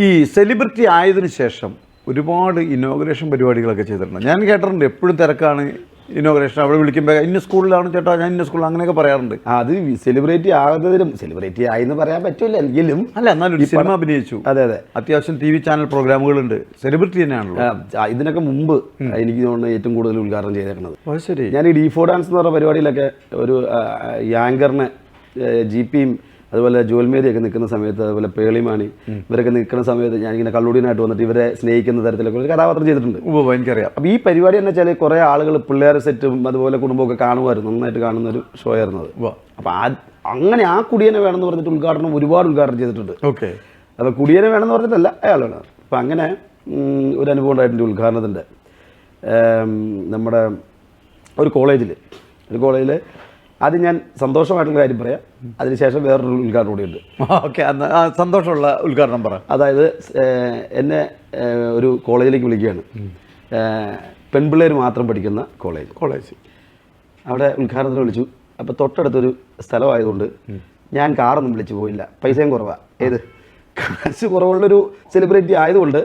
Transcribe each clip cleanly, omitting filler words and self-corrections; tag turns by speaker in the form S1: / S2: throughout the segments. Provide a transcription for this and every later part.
S1: ഈ സെലിബ്രിറ്റി ആയതിനു ശേഷം ഒരുപാട് ഇനോഗ്രേഷൻ പരിപാടികളൊക്കെ ചെയ്തിട്ടുണ്ട്. ഞാൻ കേട്ടിട്ടുണ്ട് എപ്പോഴും തിരക്കാണ് ഇനോഗ്രേഷൻ. അവിടെ വിളിക്കുമ്പോൾ ഇന്ന സ്കൂളിലാണ് ചേട്ടാ, ഞാൻ ഇന്ന സ്കൂളിൽ അങ്ങനെയൊക്കെ പറയാറുണ്ട്.
S2: അത് സെലിബ്രിറ്റി ആകുന്നതിനും സെലിബ്രിറ്റി ആയെന്ന് പറയാൻ പറ്റില്ല എങ്കിലും
S1: അല്ല, എന്നാലും ഒരു സിനിമ അഭിനയിച്ചു.
S2: അതെ അതെ,
S1: അത്യാവശ്യം TV ചാനൽ പ്രോഗ്രാമുകളുണ്ട്. സെലിബ്രിറ്റി തന്നെയാണല്ലോ.
S2: ഇതിനൊക്കെ മുമ്പ് എനിക്ക് തോന്നുന്നു ഏറ്റവും കൂടുതൽ ഉദ്ഘാടനം ചെയ്തേക്കുന്നത്.
S1: ശരി.
S2: ഞാൻ ഈ D4 ഡാൻസ് എന്ന് പറഞ്ഞ പരിപാടിയിലൊക്കെ ഒരു ആങ്കറിനെ GPയും അതുപോലെ ജോൽമേരിയൊക്കെ നിൽക്കുന്ന സമയത്ത്, അതുപോലെ പേളിമാണി ഇവരൊക്കെ നിൽക്കുന്ന സമയത്ത് ഞാനിങ്ങനെ കള്ളൂടിനായിട്ട് വന്നിട്ട് ഇവരെ സ്നേഹിക്കുന്ന തരത്തിലൊക്കെ ഒരു കഥാപാത്രം ചെയ്തിട്ടുണ്ട്.
S1: എനിക്കറിയാം.
S2: അപ്പോൾ ഈ പരിപാടി എന്ന് വെച്ചാൽ കുറേ ആളുകൾ പിള്ളേരെ സെറ്റും അതുപോലെ കുടുംബമൊക്കെ കാണുമായിരുന്നു, നന്നായിട്ട് കാണുന്ന ഒരു ഷോ ആയിരുന്നു അത്. അപ്പോൾ അങ്ങനെ ആ കുടിയനെ വേണമെന്ന് പറഞ്ഞിട്ട് ഒരുപാട് ഉദ്ഘാടനം ചെയ്തിട്ടുണ്ട്.
S1: ഓക്കെ.
S2: അപ്പോൾ കുടിയനെ വേണമെന്ന് പറഞ്ഞിട്ടല്ല, അയാളാണ്. അപ്പോൾ അങ്ങനെ ഒരു അനുഭവം ഉണ്ടായിട്ടുണ്ട് ഉദ്ഘാടനത്തിൻ്റെ. നമ്മുടെ ഒരു കോളേജിൽ അത് ഞാൻ സന്തോഷമായിട്ടുള്ള കാര്യം പറയാം. അതിനുശേഷം വേറൊരു ഉദ്ഘാടനം കൂടിയുണ്ട്.
S1: ഓക്കെ, സന്തോഷമുള്ള ഉദ്ഘാടനം പറ.
S2: അതായത് എന്നെ ഒരു കോളേജിലേക്ക് വിളിക്കുകയാണ്, പെൺപിള്ളേർ മാത്രം പഠിക്കുന്ന കോളേജ്. അവിടെ ഉദ്ഘാടനത്തിന് വിളിച്ചു. അപ്പോൾ തൊട്ടടുത്തൊരു സ്ഥലമായതുകൊണ്ട് ഞാൻ കാറൊന്നും വിളിച്ചു പോയില്ല, പൈസയും കുറവാണ്. കാശ് കുറവുള്ളൊരു സെലിബ്രിറ്റി ആയതുകൊണ്ട്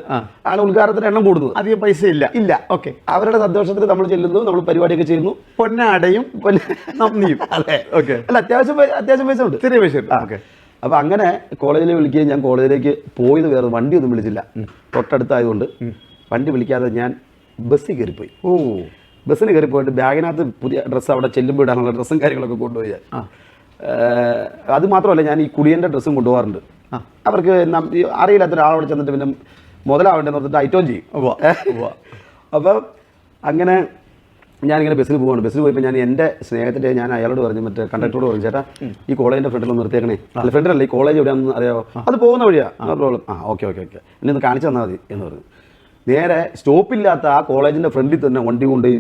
S2: ആണ് ഉദ്ഘാടനത്തിന് എണ്ണം കൂടുന്നത്.
S1: അധികം പൈസ ഇല്ല.
S2: ഓക്കെ, അവരുടെ സന്തോഷത്തിന് നമ്മൾ ചെല്ലുന്നു, നമ്മൾ പരിപാടിയൊക്കെ ചെയ്യുന്നു.
S1: പൊന്നാടയും നന്ദിയും.
S2: അതെ, ഓക്കെ. അല്ല, അത്യാവശ്യം പൈസ ഉണ്ട്,
S1: ചെറിയ പൈസ ഉണ്ട്. ഓക്കെ.
S2: അപ്പോൾ അങ്ങനെ കോളേജിൽ വിളിക്കുകയും ഞാൻ കോളേജിലേക്ക് പോയത് വേറെ വണ്ടിയൊന്നും വിളിച്ചില്ല, തൊട്ടടുത്തായതുകൊണ്ട് വണ്ടി വിളിക്കാതെ ഞാൻ ബസ്സിൽ കയറിപ്പോയി. ബസ്സിന് കയറിപ്പോയിട്ട് ബാഗിനകത്ത് പുതിയ ഡ്രസ്സ് അവിടെ ചെല്ലുമ്പോൾ ഇടാനുള്ള ഡ്രസ്സും കാര്യങ്ങളൊക്കെ കൊണ്ടുപോയി. അത് മാത്രമല്ല, ഞാൻ ഈ കുടിയൻ്റെ ഡ്രസ്സും കൊണ്ടുപോകാറുണ്ട്. അവർക്ക് അറിയില്ലാത്ത ഒരാളോട് ചെന്നിട്ട് പിന്നെ മുതലാവേണ്ടെന്ന് പറഞ്ഞിട്ട് ഐറ്റവും ചെയ്യും. അപ്പം അങ്ങനെ ഞാനിങ്ങനെ ബസ്സിൽ പോവാണ്. ബസ്സിൽ പോയപ്പോൾ ഞാൻ എൻ്റെ സ്നേഹത്തിൻ്റെ ഞാൻ അയാളോട് പറഞ്ഞു, മറ്റേ കണ്ടക്ടറോട് പറഞ്ഞു, ചേട്ടാ ഈ കോളേജിൻ്റെ ഫ്രണ്ടിലൊന്ന് നിർത്തിയേക്കണേ. അല്ല, ഫ്രണ്ടിലല്ല, ഈ കോളേജ് എവിടെയാണെന്ന് അറിയാമോ? അത് പോകുന്ന വഴിയാണ്, നോ പ്രോബ്ലം. ഓക്കെ എന്നെ ഒന്ന് കാണിച്ചു തന്നാൽ മതി എന്ന് പറഞ്ഞു. നേരെ സ്റ്റോപ്പില്ലാത്ത ആ കോളേജിൻ്റെ ഫ്രണ്ടിൽ തന്നെ വണ്ടി കൊണ്ടുപോയി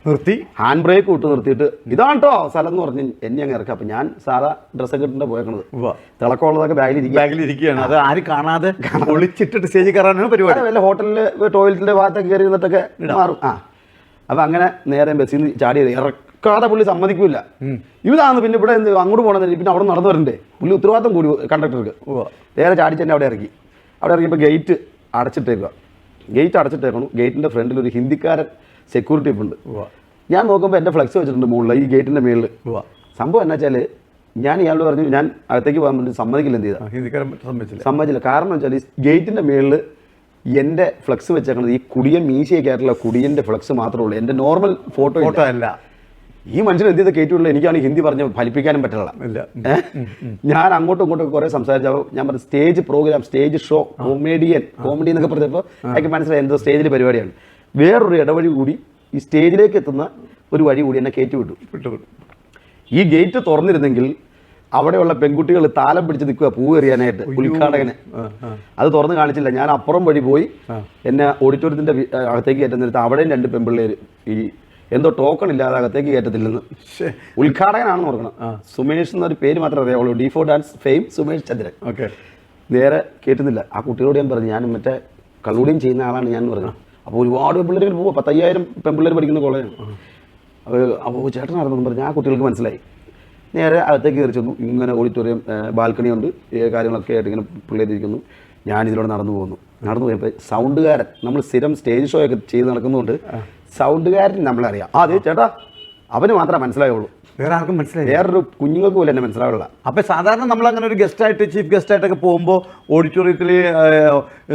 S2: നിർത്തി, ഹാൻഡ് ബ്രേക്ക് വിട്ട് നിർത്തിയിട്ട് ഇതാണ് കേട്ടോ സ്ഥലം എന്ന് പറഞ്ഞ് എന്നെ അങ്ങ് ഇറക്കാം. അപ്പം ഞാൻ സാധാ ഡ്രസ്സൊക്കെ ഇട്ടിട്ട് പോയേക്കണത്, തിളക്കമുള്ളതൊക്കെ ബാഗിലിരിക്കുകയാണ്.
S1: അത് ആരും കാണാതെ ഒളിച്ചിട്ടിട്ട് സ്റ്റേജിൽ കയറാനാണ് പരിപാടി.
S2: വല്ല ഹോട്ടലിൽ ടോയ്ലറ്റിൻ്റെ ഭാഗത്തൊക്കെ കയറി നിന്നിട്ടൊക്കെ മാറും. അപ്പം അങ്ങനെ നേരെ ബസ്സിൽ നിന്ന് ചാടിയത്, ഇറക്കാതെ പുള്ളി സമ്മതിക്കില്ല. ഇതാന്ന് പിന്നെ ഇവിടെ അങ്ങോട്ട് പോകണമെന്ന്, പിന്നെ അവിടെ നടന്നു വരണ്ടേ, പുള്ളി ഉത്തരവാദിത്തം കൂടി കണ്ടക്ടർക്ക്. നേരെ ചാടിച്ചെന്നെ അവിടെ ഇറങ്ങിയപ്പോൾ ഗേറ്റ് അടച്ചിട്ടേക്കണം. ഗേറ്റിൻ്റെ ഫ്രണ്ടിൽ ഒരു ഹിന്ദിക്കാരൻ സെക്യൂരിറ്റി ഉണ്ട്. ഞാൻ നോക്കുമ്പോൾ എൻ്റെ ഫ്ലെക്സ് വെച്ചിട്ടുണ്ട് മുകളിൽ, ഈ ഗേറ്റിൻ്റെ മുകളിൽ. സംഭവം എന്നാ വെച്ചാൽ ഞാൻ ഇയാളോട് പറഞ്ഞു ഞാൻ അകത്തേക്ക് പോകാൻ വേണ്ടി സമ്മതിക്കില്ല. എന്ത് ചെയ്താൽ സമ്മതിച്ചില്ല. കാരണം വെച്ചാൽ ഈ ഗേറ്റിൻ്റെ മുകളിൽ എൻ്റെ ഫ്ലെക്സ് വെച്ചേക്കണത് ഈ കുടിയൻ മീശയൊക്കെ ആയിട്ടുള്ള കുടിയൻ്റെ ഫ്ലെക്സ് മാത്രമേ ഉള്ളൂ, എൻ്റെ നോർമൽ ഫോട്ടോ അല്ല. ഈ മനുഷ്യൻ എന്ത് ചെയ്ത കയറ്റിയുള്ള എനിക്കാണ് ഹിന്ദി പറഞ്ഞ് ഫലിപ്പിക്കാനും പറ്റില്ല. ഞാൻ അങ്ങോട്ടും ഇങ്ങോട്ടും കുറേ സംസാരിച്ചപ്പോൾ ഞാൻ പറഞ്ഞു stage programme, stage show, comedy എന്നൊക്കെ പറഞ്ഞപ്പോൾ എനിക്ക് മനസ്സിലായി എന്തോ സ്റ്റേജിൽ പരിപാടിയാണ്. വേറൊരു ഇടവഴി കൂടി ഈ സ്റ്റേജിലേക്ക് എത്തുന്ന ഒരു വഴി കൂടി എന്നെ കയറ്റി വിട്ടു. ഈ ഗേറ്റ് തുറന്നിരുന്നെങ്കിൽ അവിടെയുള്ള പെൺകുട്ടികൾ താലം പിടിച്ച് നിൽക്കുക പൂ എറിയാനായിട്ട് ഉദ്ഘാടകനെ. അത് തുറന്ന് കാണിച്ചില്ല. ഞാൻ അപ്പുറം വഴി പോയി എന്നെ ഓഡിറ്റോറിയത്തിൻ്റെ അകത്തേക്ക് കയറ്റുന്നിടത്ത് അവിടെയും 2 പെൺപിള്ളേർ ഈ എന്തോ ടോക്കൺ ഇല്ലാതെ അകത്തേക്ക് കയറ്റത്തില്ലെന്ന്. ഉദ്ഘാടകനാണെന്ന് ഓർക്കണം. സുമേഷ് എന്നൊരു പേര് മാത്രമേ അറിയാവുള്ളൂ, D4 ഡാൻസ് ഫെയിം സുമേഷ് ചന്ദ്രൻ. ഓക്കെ. നേരെ കയറ്റുന്നില്ല. ആ കുട്ടികളോട് ഞാൻ പറഞ്ഞു, ഞാൻ മറ്റേ കള്ളൂടിയും ചെയ്യുന്ന ആളാണ് ഞാൻ പറഞ്ഞു. അപ്പോൾ ഒരുപാട് പെൺപിള്ളേർ പോവുക, 10,000 പെൺപിള്ളേർ പഠിക്കുന്ന കോളേജാണ്. അപ്പോൾ ചേട്ടനാണെന്ന് പറഞ്ഞ് ആ കുട്ടികൾക്ക് മനസ്സിലായി. നേരെ അകത്തേക്ക് കയറി ചെന്നു. ഇങ്ങനെ ഓഡിറ്റോറിയം ബാൽക്കണിയുണ്ട്, കാര്യങ്ങളൊക്കെ ആയിട്ട് ഇങ്ങനെ പിള്ളേരിരിക്കുന്നു. ഞാൻ ഇതിലൂടെ നടന്നു പോയപ്പോൾ സൗണ്ടുകാരൻ, നമ്മൾ സ്ഥിരം സ്റ്റേജ് ഷോ ഒക്കെ ചെയ്ത് നടക്കുന്നതുകൊണ്ട് സൗണ്ടുകാരൻ നമ്മളറിയാം. അതെ ചേട്ടാ, അവന് മാത്രമേ മനസ്സിലായുള്ളൂ,
S1: വേറെ ആർക്കും മനസ്സിലായി.
S2: വേറൊരു കുഞ്ഞുങ്ങൾക്ക് പോലും എന്നെ മനസ്സിലാവുള്ള.
S1: അപ്പോൾ സാധാരണ നമ്മൾ അങ്ങനെ ഒരു ഗസ്റ്റായിട്ട്, ചീഫ് ഗസ്റ്റായിട്ടൊക്കെ പോകുമ്പോൾ ഓഡിറ്റോറിയത്തിൽ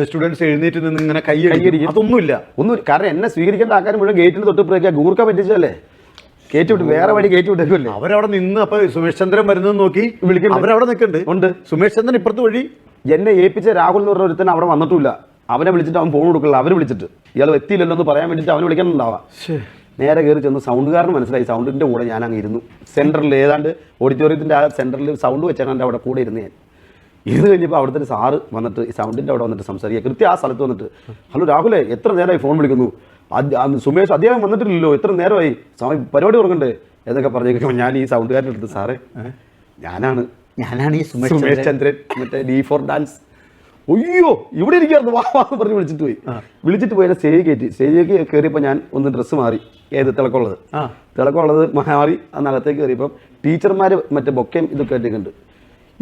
S1: സ്റ്റുഡൻസ് എഴുന്നേറ്റ് നിന്ന് ഇങ്ങനെ കൈയടിക്കും, അതൊന്നുമില്ല.
S2: കാരണം എന്നെ സ്വീകരിക്കേണ്ട ആൾക്കാർ മുഴുവൻ ഗേറ്റിന് തൊട്ടിപ്പുറേക്കാ ഗൂർക്ക പറ്റിച്ചല്ലേ കയറ്റി വിട്ടു, വേറെ വഴി കയറ്റി വിട്ടേക്കുമല്ലേ.
S1: അവരവിടെ നിന്ന് അപ്പോൾ സുമേഷ് ചന്ദ്രൻ വരുന്നത് നോക്കി വിളിക്കും. അവരവിടെ നിൽക്കുന്നുണ്ട്.
S2: ഉണ്ട്.
S1: സുമേഷ് ചന്ദ്രൻ ഇപ്പുറത്ത് വഴി
S2: എന്നെ ഏൽപ്പിച്ച രാഹുൽ എന്ന് പറഞ്ഞ ഒരുത്തൻ അവിടെ വന്നിട്ടില്ല. അവനെ വിളിച്ചിട്ട് അവൻ ഫോൺ കൊടുക്കില്ല. അവർ വിളിച്ചിട്ട് ഇയാൾ എത്തിയില്ലല്ലോ എന്ന് പറയാൻ വേണ്ടിയിട്ട് അവന് വിളിക്കണമെന്നുണ്ടാവാം. നേരെ കയറി ചെന്ന് സൗണ്ടുകാരന് മനസ്സിലായി. സൗണ്ടിൻ്റെ കൂടെ ഞാൻ അങ്ങ് ഇരുന്നു. സെൻറ്ററിൽ ഏതാണ്ട് ഓഡിറ്റോറിയത്തിൻ്റെ ആ സെൻറ്ററിൽ സൗണ്ട് വെച്ചാൽ എൻ്റെ അവിടെ കൂടെ ഇരുന്ന് ഞാൻ കഴിഞ്ഞപ്പോൾ അവിടുത്തെ സാറ് വന്നിട്ട് ഈ സൗണ്ടിൻ്റെ അവിടെ വന്നിട്ട് സംസാരിക്കുക. കൃത്യം ആ സ്ഥലത്ത് വന്നിട്ട്, ഹലോ രാഹുലേ, എത്ര നേരമായി ഫോൺ വിളിക്കുന്നു, സുമേഷ് അദ്ദേഹം വന്നിട്ടില്ലല്ലോ, എത്ര നേരമായി, പരിപാടി തുടങ്ങണ്ടേ എന്നൊക്കെ പറഞ്ഞേക്കുമ്പോൾ ഞാൻ ഈ സൗണ്ടുകാരൻ്റെ അടുത്ത്, സാറേ ഞാനാണ് ഈ സുമേഷ് ചന്ദ്രൻ, മറ്റേ D4 ഡാൻസ്. അയ്യോ ഇവിടെ ഇരിക്കുകയായിരുന്നു, വാ പറഞ്ഞ് വിളിച്ചിട്ട് പോയി സ്റ്റേജിലേക്ക് കയറിയപ്പോൾ ഞാൻ ഒന്ന് ഡ്രസ്സ് മാറി. തിളക്കമുള്ളത് മാറി അന്നകത്തേക്ക് കയറിയപ്പം ടീച്ചർമാർ മറ്റേ ബൊക്കയും ഇതൊക്കെ ആയിട്ടുണ്ട്.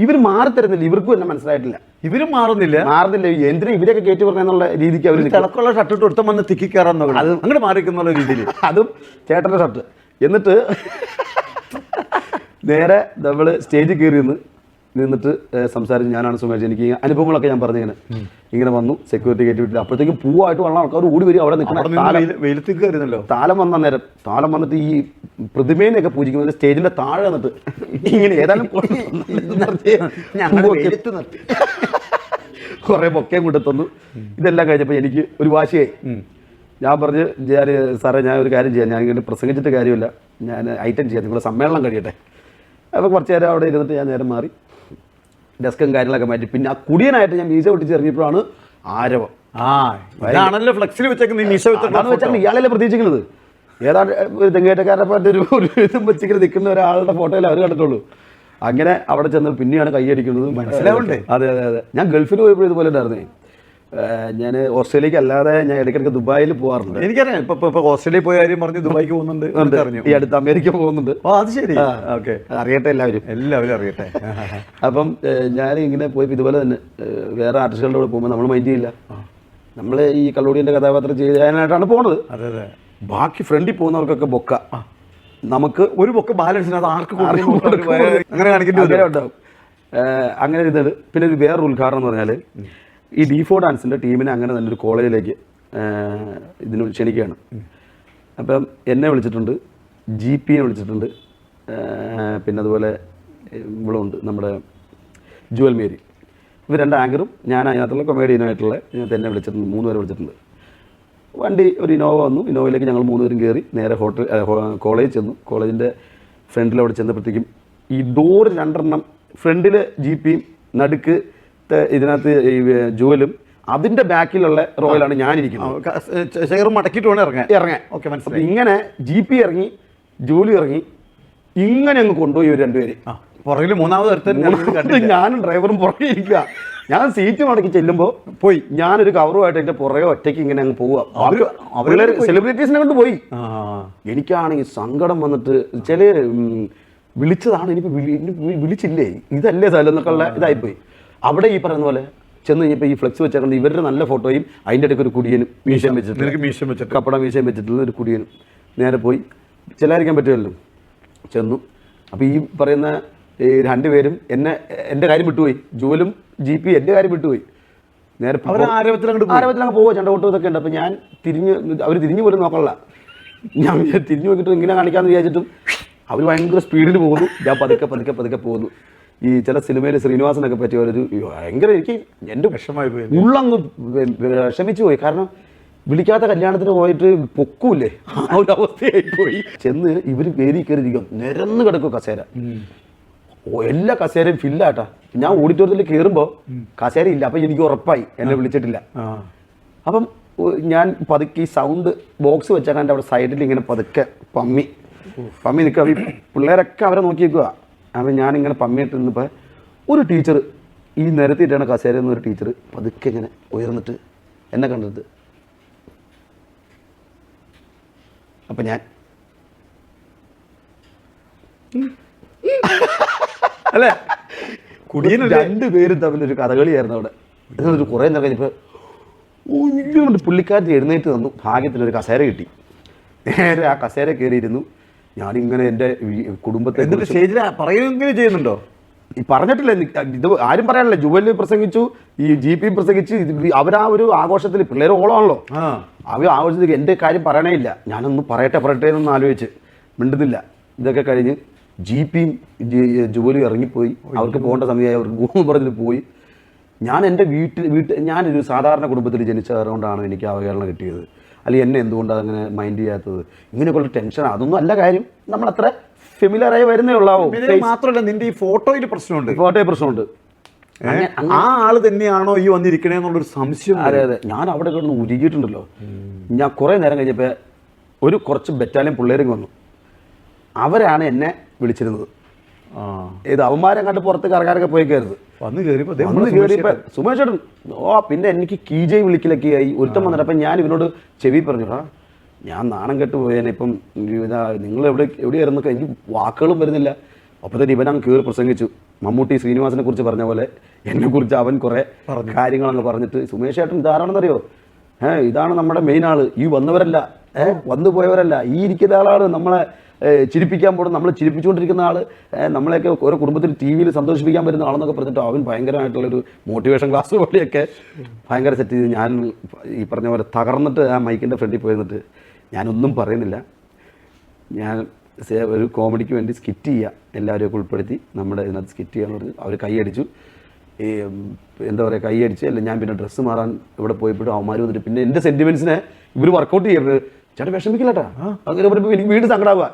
S2: ഇവർ മാറി തരുന്നില്ല, ഇവർക്കും എന്നെ മനസ്സിലായിട്ടില്ല.
S1: ഇവരും മാറുന്നില്ല.
S2: എന്തിനാ ഇവരെയൊക്കെ കയറ്റി പറഞ്ഞെന്നുള്ള രീതിക്ക് അവർ
S1: തിളക്കമുള്ള ഷർട്ട് ഇട്ട് ഒരുത്തം വന്ന് തിക്കി കയറാൻ നോക്കണം, അത് അങ്ങോട്ട് മാറിക്കുന്നുള്ള രീതിയിൽ.
S2: അതും ചേട്ടൻ്റെ ഷർട്ട്. എന്നിട്ട് നേരെ നമ്മൾ സ്റ്റേജിൽ കയറി നിന്നിട്ട് സംസാരിച്ച് ഞാനാണ് സുമേഷ്, എനിക്ക് അനുഭവങ്ങളൊക്കെ ഞാൻ പറഞ്ഞു ഇങ്ങനെ വന്നു, സെക്യൂരിറ്റി കയറ്റി വിട്ടില്ല. അപ്പോഴത്തേക്കും പൂവായിട്ട് വന്ന ആൾക്കാർ ഓടി വരും. അവിടെ നിൽക്കണം,
S1: വെയിലത്തേക്ക് കയറുന്നല്ലോ. താലം
S2: വന്ന നേരം താലം വന്നിട്ട് ഈ പ്രതിമേനെയൊക്കെ പൂജിക്കുന്നത് സ്റ്റേജിന്റെ താഴെ വന്നിട്ട് ഇങ്ങനെ ഏതായാലും കുറെ ബൊക്കയും കൊണ്ട് തന്നു. ഇതെല്ലാം കഴിഞ്ഞപ്പോൾ എനിക്ക് ഒരു വാശിയായി. ഞാൻ പറഞ്ഞ് സാറേ ഞാൻ ഒരു കാര്യം ചെയ്യാം, ഞാൻ ഇങ്ങനെ പ്രസംഗിച്ചിട്ട് കാര്യമില്ല, ഞാൻ ഐറ്റം ചെയ്യാം, നിങ്ങളുടെ സമ്മേളനം കഴിയട്ടെ. അപ്പോൾ കുറച്ച് നേരം അവിടെ ഇരുന്നിട്ട് ഞാൻ നേരം മാറി ഡെസ്കും കാര്യങ്ങളൊക്കെ മാറ്റി. പിന്നെ ആ കുടിയനായിട്ട് ഞാൻ മീശ ഒട്ടിച്ച് ഇറങ്ങിയപ്പോഴാണ് ആരവം.
S1: ഇതാണല്ലോ ഫ്ലെക്സിൽ വെച്ചേക്കുന്നത്, മീശ
S2: വെച്ചാൽ ഇയാളല്ലേ പ്രതീക്ഷിക്കുന്നത്. ഏതാണ്ട് ഒരു തെങ്ങേറ്റക്കാരെ പാട്ട് ഒരു ഇതും വെച്ചിങ്ങനെ നിൽക്കുന്ന ഒരാളുടെ ഫോട്ടോയിൽ അവർ കണ്ടിട്ടുള്ളൂ. അങ്ങനെ അവിടെ ചെന്ന് പിന്നെയാണ് കൈയടിക്കുന്നത്.
S1: മനസ്സിലാവണ്ടേ?
S2: അതെ. ഞാൻ ഗൾഫിൽ പോയപ്പോഴും ഇതുപോലെ ഉണ്ടായിരുന്നേ. ഞാൻ ഓസ്ട്രേലിയക്ക് അല്ലാതെ ഞാൻ ഇടയ്ക്കിടയ്ക്ക് ദുബായിൽ പോകാറുണ്ട്.
S1: എനിക്കറിയാം, ഇപ്പൊ ഓസ്ട്രേലിയയിൽ പോയ കാര്യം പറഞ്ഞ് ദുബായിക്ക് പോകുന്നുണ്ട്,
S2: ഈ അടുത്ത് അമേരിക്ക പോകുന്നുണ്ട്.
S1: അത് ശരി, ഓക്കെ,
S2: അറിയട്ടെ എല്ലാവരും
S1: അറിയട്ടെ.
S2: അപ്പം ഞാൻ ഇങ്ങനെ പോയപ്പോൾ ഇതുപോലെ തന്നെ വേറെ ആർട്ടിസ്റ്റുകളുടെ കൂടെ പോകുമ്പോൾ നമ്മൾ മൈൻഡ് ചെയ്യില്ല. നമ്മൾ ഈ കള്ളൂടിയൻ്റെ കഥാപാത്രം ചെയ്യാനായിട്ടാണ് പോണത്.
S1: അതെ.
S2: ബാക്കി ഫ്രണ്ടിൽ പോകുന്നവർക്കൊക്കെ ബൊക്ക, നമുക്ക്
S1: ഒരു ബൊക്ക ബാലൻസിന് അത് ആർക്ക് അങ്ങനെ കാണിക്കേണ്ടി
S2: ഉണ്ടാവും. അങ്ങനെ ഇരുന്നത്. പിന്നെ ഒരു വേറൊരു ഉദ്ഘാടനം എന്ന് പറഞ്ഞാൽ ഈ D4 ഡാൻസിൻ്റെ ടീമിനെ അങ്ങനെ തന്നെ ഒരു കോളേജിലേക്ക് ഇതിന് ക്ഷണിക്കുകയാണ്. അപ്പം എന്നെ വിളിച്ചിട്ടുണ്ട്, GP വിളിച്ചിട്ടുണ്ട്, പിന്നെ അതുപോലെ ഇവളുണ്ട് നമ്മുടെ ജുവൽ മേരി. ഇവർ 2 ആങ്കറും ഞാൻ അതിനകത്തുള്ള കൊമേഡിയനായിട്ടുള്ള എന്നെ വിളിച്ചിട്ടുണ്ട്. 3 പേരെ വിളിച്ചിട്ടുണ്ട്. വണ്ടി ഒരു ഇന്നോവ വന്നു. ഇന്നോവയിലേക്ക് ഞങ്ങൾ 3 പേരും കയറി നേരെ കോളേജിൽ ചെന്നു. കോളേജിൻ്റെ ഫ്രണ്ടിൽ അവിടെ ചെന്നപ്പോഴത്തേക്കും ഈ ഡോറ് 2 ഫ്രണ്ടിൽ GPയും നടുക്ക് ഇതിനകത്ത് ഈ ജുവലും അതിൻ്റെ ബാക്കിലുള്ള റോയിലാണ് ഞാനിരിക്കുന്നത്.
S1: മടക്കിയിട്ട് വേണം ഇറങ്ങാൻ.
S2: ഓക്കെ, മനസ്സിലായി. ഇങ്ങനെ GP ഇറങ്ങി, ജൂലി ഇറങ്ങി, ഇങ്ങനെ അങ്ങ് കൊണ്ടുപോയി ഒരു 2 പേര്.
S1: പുറകിൽ 3ാമത്
S2: ഞാനും ഡ്രൈവറും പുറകെ ഇരിക്കുക. ഞാൻ സീറ്റ് മടക്കി ചെല്ലുമ്പോൾ ഞാനൊരു കവറുമായിട്ട് എൻ്റെ പുറകെ ഒറ്റയ്ക്ക് ഇങ്ങനെ അങ്ങ് പോവുക. അവര് സെലിബ്രിറ്റീസിനെ കൊണ്ട് പോയി. എനിക്കാണെങ്കിൽ സങ്കടം വന്നിട്ട് ചില വിളിച്ചതാണ്, എനിക്ക് വിളിച്ചില്ലേ, ഇതല്ലേ സ്ഥലം എന്നൊക്കെ ഉള്ള ഇതായിപ്പോയി. അവിടെ ഈ പറയുന്ന പോലെ ചെന്ന് കഴിഞ്ഞപ്പോൾ ഈ ഫ്ലെക്സ് വെച്ചേക്കുന്നത് ഇവരുടെ നല്ല ഫോട്ടോയും അതിൻ്റെ ഇടയ്ക്ക് ഒരു കുടിയനും മീശയും വെച്ചിട്ട് കപ്പട മീശയും വെച്ചിട്ടുള്ള ഒരു കുടിയനും നേരെ പോയി ചെല്ലാതിരിക്കാൻ പറ്റുമല്ലോ. ചെന്നു. അപ്പോൾ ഈ പറയുന്ന 2 പേരും എൻ്റെ കാര്യം വിട്ടുപോയി. ജുവലും GP എൻ്റെ കാര്യം വിട്ടുപോയി. നേരെ ആരവത്തിലങ്ങ് പോവുക. ചണ്ടകൊട്ടും ഇതൊക്കെ ഉണ്ട്. അപ്പോൾ ഞാൻ അവർ തിരിഞ്ഞു പോലും നോക്കണില്ല. ഞാൻ തിരിഞ്ഞു നോക്കിയിട്ട് ഇങ്ങനെ കാണിക്കാമെന്ന് വിചാരിച്ചിട്ടും അവർ ഭയങ്കര സ്പീഡിൽ പോകുന്നു. ഞാൻ പതുക്കെ പോകുന്നു. ഈ ചില സിനിമയിൽ ശ്രീനിവാസനൊക്കെ പറ്റിയ ഒരു ഭയങ്കര എനിക്ക് എൻ്റെ
S1: വിഷമായി പോയി,
S2: ഉള്ളങ്ങ് വിഷമിച്ചു പോയി. കാരണം വിളിക്കാത്ത കല്യാണത്തിന് പോയിട്ട് പൊക്കൂല്ലേ, ആ ഒരു അവസ്ഥയായി പോയി. ചെന്ന് ഇവർ വേദി കയറിയിരിക്കും, നിരന്ന് കിടക്കും കസേര. എല്ലാ കസേരയും ഫില്ലാട്ടാ. ഞാൻ ഓഡിറ്റോറിയത്തിൽ കയറുമ്പോൾ കസേര ഇല്ല. അപ്പം എനിക്ക് ഉറപ്പായി എന്നെ വിളിച്ചിട്ടില്ല. അപ്പം ഞാൻ പതുക്കെ ഈ സൗണ്ട് ബോക്സ് വെച്ചാൽ അവിടെ സൈഡിൽ ഇങ്ങനെ പതുക്കെ പമ്മി നിൽക്കുക. ഈ പിള്ളേരൊക്കെ അവരെ നോക്കി നിൽക്കുക. അപ്പം ഞാനിങ്ങനെ പമ്മിയിട്ട് നിന്നപ്പോൾ ഒരു ടീച്ചർ ഈ നിരത്തിയിട്ടാണ് കസേരയിൽ നിന്ന് ഒരു ടീച്ചർ പതുക്കെ ഇങ്ങനെ ഉയർന്നിട്ട് എന്നെ കണ്ടിട്ട്, അപ്പം ഞാൻ
S1: അല്ലേ
S2: കുടിയൻ 2 പേരും തമ്മിലൊരു കഥകളിയായിരുന്നു അവിടെ. എന്നിട്ട് കുറേ നേരം കഴിഞ്ഞപ്പോൾ പുള്ളിക്കാരത്തി എഴുന്നേറ്റ് തന്നു. ഭാഗ്യത്തിലൊരു കസേര കിട്ടി. നേരെ ആ കസേര കയറിയിരുന്നു. ഞാനിങ്ങനെ എൻ്റെ കുടുംബത്തെ
S1: സ്റ്റേജിൽ പറയുകയെങ്കിലും ചെയ്യുന്നുണ്ടോ?
S2: പറഞ്ഞിട്ടില്ല, ഇത് ആരും പറയാനില്ല. ജുവലിൽ പ്രസംഗിച്ചു, ഈ GP പ്രസംഗിച്ച്. അവരാ ഒരു ആഘോഷത്തിൽ പിള്ളേർ ഓളമാണല്ലോ, അവർ ആഘോഷത്തിൽ എൻ്റെ കാര്യം പറയണേ ഇല്ല. ഞാനൊന്ന് പറയട്ടെ എന്നൊന്ന് ആലോചിച്ച് മിണ്ടുന്നില്ല. ഇതൊക്കെ കഴിഞ്ഞ് GPയും ജുവലും ഇറങ്ങിപ്പോയി. അവർക്ക് പോകേണ്ട സമയമായി. അവർക്ക് പറഞ്ഞിട്ട് പോയി. ഞാൻ എൻ്റെ ഞാനൊരു സാധാരണ കുടുംബത്തിൽ ജനിച്ചതുകൊണ്ടാണ് എനിക്ക് അവഹേളനം കിട്ടിയത്. അല്ലെങ്കിൽ എന്നെ എന്തുകൊണ്ടാണ് അങ്ങനെ മൈൻഡ് ചെയ്യാത്തത്, ഇങ്ങനെയൊക്കെയുള്ള ടെൻഷൻ. അതൊന്നും അല്ല കാര്യം. നമ്മളത്ര ഫെമിലറായി വരുന്നേ ഉള്ളാവും.
S1: മാത്രമല്ല നിന്റെ ഈ ഫോട്ടോയിൽ പ്രശ്നമുണ്ട്.
S2: ആ ആള് തന്നെയാണോ ഈ വന്നിരിക്കണേന്നുള്ളൊരു സംശയം. അതെ. ഞാൻ അവിടെ കിടന്ന് ഉരുകിയിട്ടുണ്ടല്ലോ. ഞാൻ കുറേ നേരം കഴിഞ്ഞപ്പോൾ കുറച്ച് ബറ്റാലിയൻ പിള്ളേരും വന്നു. അവരാണ് എന്നെ വിളിച്ചിരുന്നത്. ഇത് അവന്മാരെ കണ്ട് പുറത്ത് കറങ്ങാനൊക്കെ പോയിക്കരുത്. വന്ന് കയറിയപ്പോൾ സുമേഷ് ചേട്ടൻ പിന്നെ എനിക്ക് കീജയ് വിളിക്കലൊക്കെ ആയി. ഒരുത്തം വന്നിട്ട് അപ്പം ഞാൻ ഇവനോട് ചെവി പറഞ്ഞു, ഞാൻ നാണം കെട്ട് പോയേനെ. ഇപ്പം നിങ്ങൾ എവിടെയായിരുന്നൊക്കെ എനിക്ക് വാക്കുകളും വരുന്നില്ല. അപ്പോഴത്തേക്ക് ഇവനങ്ങ് കയറി പ്രസംഗിച്ചു. മമ്മൂട്ടി ശ്രീനിവാസനെ കുറിച്ച് പറഞ്ഞ പോലെ എന്നെക്കുറിച്ച് അവൻ കുറേ കാര്യങ്ങളങ്ങ് പറഞ്ഞിട്ട്, സുമേഷ് ഏട്ടൻ ഇതാരാണെന്നറിയോ, ഇതാണ് നമ്മുടെ മെയിൻ ആള്, ഈ വന്നവരല്ല, വന്നു പോയവരല്ല, ഈ ഇരിക്കുന്ന ആളാണ് നമ്മളെ ചിരിപ്പിക്കാൻ പോകുന്നത്, നമ്മൾ ചിരിപ്പിച്ചുകൊണ്ടിരിക്കുന്ന ആൾ, നമ്മളെയൊക്കെ ഓരോ കുടുംബത്തിൽ ടി വിയിൽ സന്തോഷിപ്പിക്കാൻ വരുന്ന ആളെന്നൊക്കെ പറഞ്ഞിട്ട് അവൻ ഭയങ്കരമായിട്ടുള്ളൊരു മോട്ടിവേഷൻ ക്ലാസ് പോലെയൊക്കെ ഭയങ്കര സെറ്റ് ചെയ്ത് ഞാൻ ഈ പറഞ്ഞ പോലെ തകർന്നിട്ട് ആ മൈക്കിൻ്റെ ഫ്രണ്ടിൽ പോയിരുന്നിട്ട് ഞാനൊന്നും പറയുന്നില്ല, ഞാൻ ഒരു കോമഡിക്ക് വേണ്ടി സ്കിറ്റ് ചെയ്യുക, എല്ലാവരെയൊക്കെ ഉൾപ്പെടുത്തി നമ്മുടെ ഇതിനകത്ത് സ്കിറ്റ് ചെയ്യാന്ന് പറഞ്ഞ് അവർ കൈയടിച്ചു. ഈ എന്താ പറയുക, കൈയടിച്ച് അല്ല, ഞാൻ പിന്നെ ഡ്രസ്സ് മാറാൻ ഇവിടെ പോയപ്പോഴും അവന്മാർ വന്നിട്ട് പിന്നെ എൻ്റെ സെൻറ്റിമെൻറ്റ്സിനെ ഇവർ വർക്കൗട്ട് ചെയ്യരുത്, ചേട്ടാ വിഷമിക്കില്ലട്ടാ അങ്ങനെ പറയുമ്പോൾ എനിക്ക് വീണ്ടും സങ്കടമാവുക.